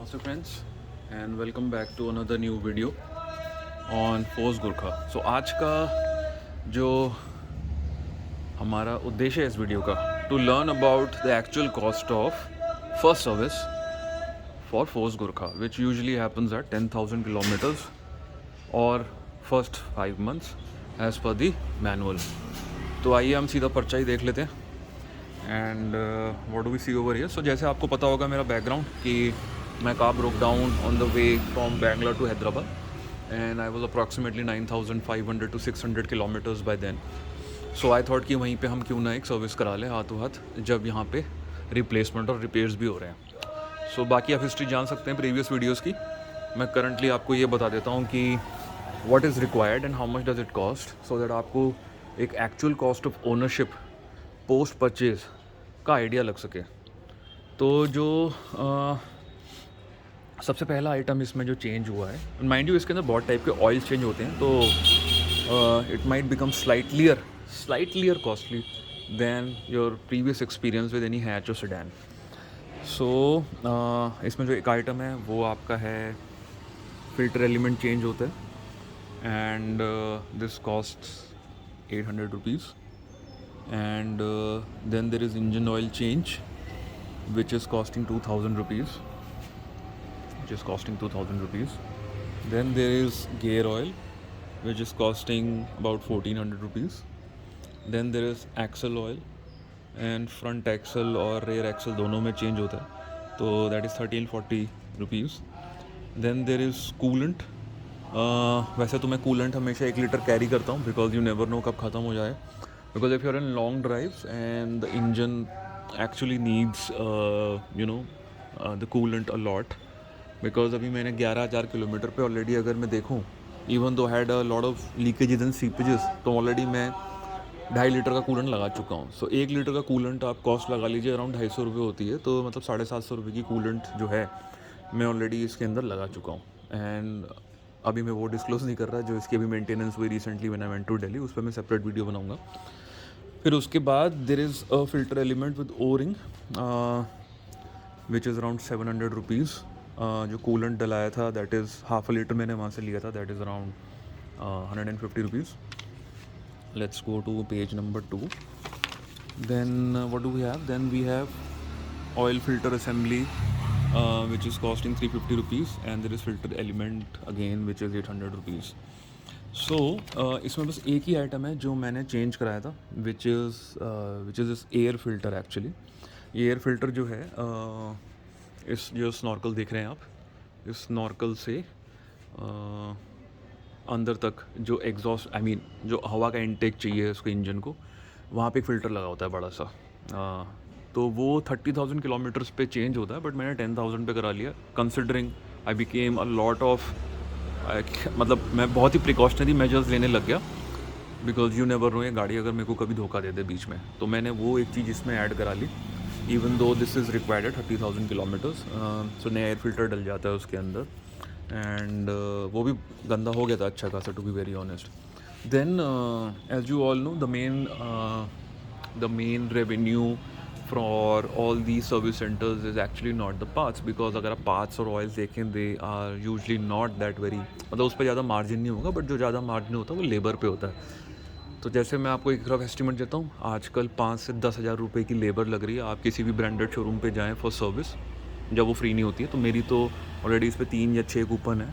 Namaste friends and welcome back to another new video on Force Gurkha. So आज का जो हमारा उद्देश्य है इस वीडियो का to learn about the actual cost of first service for Force Gurkha, which usually happens at 10,000 kilometers or first 5 months as per the manual. तो आइए हम सीधा पर्चा ही देख लेते हैं. And what do we see over here. So जैसे आपको पता होगा मेरा बैकग्राउंड कि मैं car broke down on the way from Bangalore to Hyderabad and I was approximately 9,500 to 600 kilometres by then. So I thought कि वहीं पे हम क्यों ना एक सर्विस करा लें हाथों हाथ, जब यहाँ पे रिप्लेसमेंट और रिपेयर्स भी हो रहे हैं. सो बाकी आप हिस्ट्री जान सकते हैं प्रीवियस वीडियोज़ की. मैं करंटली आपको ये बता देता हूँ कि what is required and how much does it cost, so that आपको एक actual cost of ownership post purchase का आइडिया लग सके. तो जो सबसे पहला आइटम इसमें जो चेंज हुआ है, माइंड यू इसके अंदर बहुत टाइप के ऑयल चेंज होते हैं, तो it might become slightlier costly than your previous experience with any hatch और सेडान. सो इसमें जो एक आइटम है वो आपका है फिल्टर एलिमेंट चेंज होता है and this cost 800 rupees. And then there is engine oil change which is costing 2,000 rupees, then there is gear oil which is costing about 1,400 rupees. Then there is axle oil and front axle और rear axle दोनों में change होता है, तो that is 1,340 rupees. Then there is coolant. वैसे तो मैं coolant हमेशा 1 लीटर कैरी करता हूँ बिकॉज यू नेवर नो कब ख़त्म हो जाए. Because if you're in long drives and the engine actually needs the coolant a lot, because अभी मैंने 11,000 किलोमीटर पे ऑलरेडी अगर मैं देखूँ, even though I had a lot of leakages and seepages, तो ऑलरेडी मैं 2.5 लीटर का कूलेंट लगा चुका हूँ. सो 1 लीटर का कूलेंट आप कॉस्ट लगा लीजिए अराउंड 250 रुपये होती है, तो मतलब 750 रुपये की कूलेंट जो है मैं ऑलरेडी इसके अंदर लगा चुका हूँ. एंड अभी मैं वो डिस्क्लोज नहीं कर रहा जो इसकी अभी मेंटेनेंस हुई recently when I went to Delhi, उस पर मैं सेपरेट वीडियो बनाऊँगा. फिर उसके बाद there is a filter element with O ring which is around 700 rupees. जो कूलेंट डलाया था that is half a litre मैंने वहाँ से लिया था, that is around 150 rupees. Let's go to page number 2. Then what do we have, then we have oil filter assembly which is costing 350 rupees and there is filter element again which is 800 rupees. सो इसमें बस एक ही item है जो मैंने change कराया था which is this air filter. Actually ये air filter जो है इस जो स्नॉर्कल देख रहे हैं आप, इस स्नॉर्कल से अंदर तक जो एग्जॉस्ट जो हवा का इनटेक चाहिए उसको इंजन को, वहाँ पे एक फ़िल्टर लगा होता है बड़ा सा. तो वो 30,000 किलोमीटर्स पे चेंज होता है, बट मैंने 10,000 पे करा लिया considering I became a lot of मतलब मैं बहुत ही प्रिकॉशनरी मेजर्स लेने लग गया बिकॉज यू नेवर नो ये गाड़ी अगर मेरे को कभी धोखा दे दे बीच में, तो मैंने वो एक चीज़ इसमें ऐड करा ली. Even though this is required 30,000 kilometres. So नया एयर फिल्टर डल जाता है उसके अंदर एंड वो भी गंदा हो गया था अच्छा खासा, to be very honest. Then as you all know the main revenue for all these service centers is actually not the parts, because अगर आप parts और oils देखें they are usually not that very, मतलब उस पर ज़्यादा margin नहीं होगा, बट जो ज़्यादा मार्जिन होता है वो लेबर पे होता है. तो जैसे मैं आपको एक रफ एस्टिमेट देता हूँ, आजकल 5 से 10 हज़ार रुपये की लेबर लग रही है. आप किसी भी ब्रांडेड शोरूम पे जाएँ फॉर सर्विस जब वो फ्री नहीं होती है. तो मेरी तो ऑलरेडी इस पर 3 या 6 कूपन है,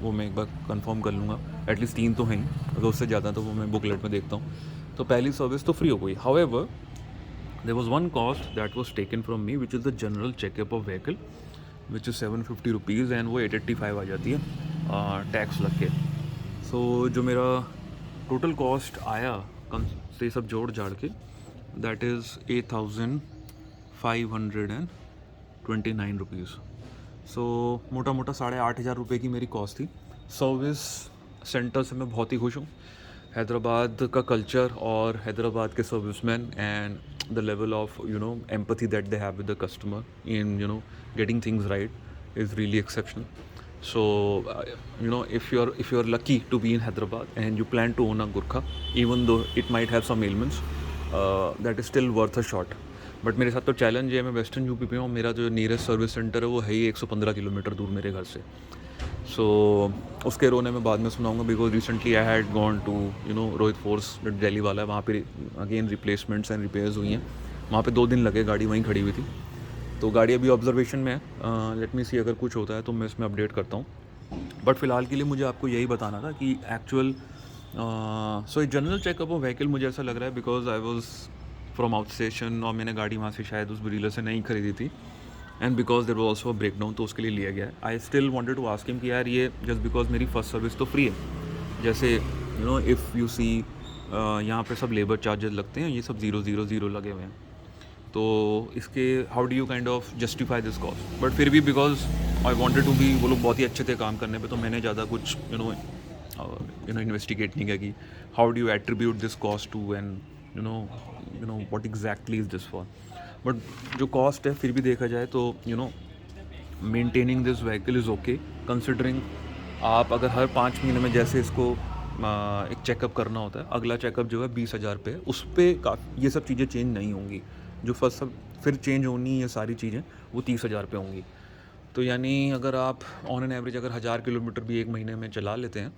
वो मैं एक बार कंफर्म कर लूँगा. एटलीस्ट 3 तो हैं ही, अगर उससे ज़्यादा तो वो मैं बुकलेट में देखता हूँ. तो पहली सर्विस तो फ्री हो गई. However there was one cost that was taken from me which is the general checkup of vehicle which is 750 rupees and वो 885 आ जाती है टैक्स लग के. सो जो मेरा टोटल कॉस्ट आया कम से सब जोड़ जाड़ के दैट इज़ 8,529 रुपीज़. सो मोटा मोटा 8,500 रुपये की मेरी कॉस्ट थी. सर्विस सेंटर से मैं बहुत ही खुश हूँ. हैदराबाद का कल्चर और हैदराबाद के serviceman and the level of empathy that they have with the customer in getting things right is really exceptional. So if you're lucky to be in Hyderabad and you plan to own a Gurkha, even though it might have some ailments, that is still worth a shot. But मेरे साथ तो challenge है, मैं western UP पे हूँ, मेरा जो nearest service centre है वो है ही 115 किलोमीटर दूर मेरे घर से। सो उसके रोने में बाद में सुनाऊंगा, because recently I had gone to Rohit force जो दिल्ली वाला है, वहाँ पे अगेन रिप्लेसमेंट्स एंड रिपेयर्स हुई हैं। वहाँ पे 2 दिन लगे, गाड़ी वहीं खड़ी हुई थी। तो गाड़ी अभी ऑब्जर्वेशन में है, लेट मी सी, अगर कुछ होता है तो मैं इसमें अपडेट करता हूँ। बट फ़िलहाल के लिए मुझे आपको यही बताना था कि actual so general checkup of vehicle मुझे ऐसा लग रहा है, because I was from out station और मैंने गाड़ी वहाँ से शायद उस डीलर से नहीं खरीदी थी, and because there was also a breakdown, तो उसके लिए लिया गया है। I still wanted to ask him कि यार ये जस्ट बिकॉज मेरी फर्स्ट सर्विस तो फ्री है, जैसे इफ़ यू सी यहाँ पे सब लेबर चार्जेस लगते हैं, ये सब 000 लगे हुए हैं, तो इसके how do you kind of justify this cost. But फिर भी because I wanted to be, वो लोग बहुत ही अच्छे थे काम करने पे, तो मैंने ज़्यादा कुछ इन्वेस्टिगेट नहीं किया कि how do you attribute this cost to, and what exactly is this for. But जो कॉस्ट है फिर भी देखा जाए तो maintaining this vehicle is okay, considering आप अगर हर 5 महीने में जैसे इसको एक चेकअप करना होता है, अगला चेकअप जो है 20,000 पे, उस पर ये सब चीज़ें चेंज नहीं होंगी। जो फर्स्ट सब फिर चेंज होनी, ये सारी चीज़ें वो 30,000 पे होंगी। तो यानी अगर आप ऑन एन एवरेज अगर 1000 किलोमीटर भी एक महीने में चला लेते हैं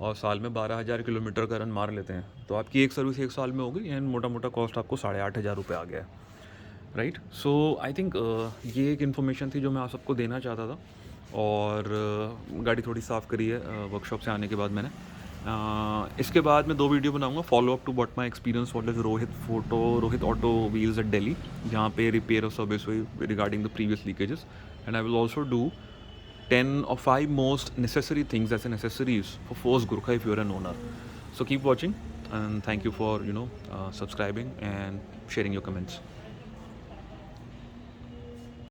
और साल में 12,000 किलोमीटर का रन मार लेते हैं, तो आपकी एक सर्विस 1 साल में होगी, एंड मोटा मोटा कॉस्ट आपको 8,500 रुपये आ गया है, राइट। सो आई थिंक ये एक इन्फॉर्मेशन थी जो मैं आप सबको देना चाहता था। और गाड़ी थोड़ी साफ़ करी है वर्कशॉप से आने के बाद मैंने। इसके बाद मैं 2 वीडियो बनाऊंगा, follow up to what my experience what is Rohit auto wheels at Delhi, जहाँ पे रिपेयर और सर्विस हुई regarding the previous leakages, and I will also do 10 or 5 most necessary things as necessaries for Force Gurkha if you're an owner. So keep watching, and thank you for subscribing and sharing your comments.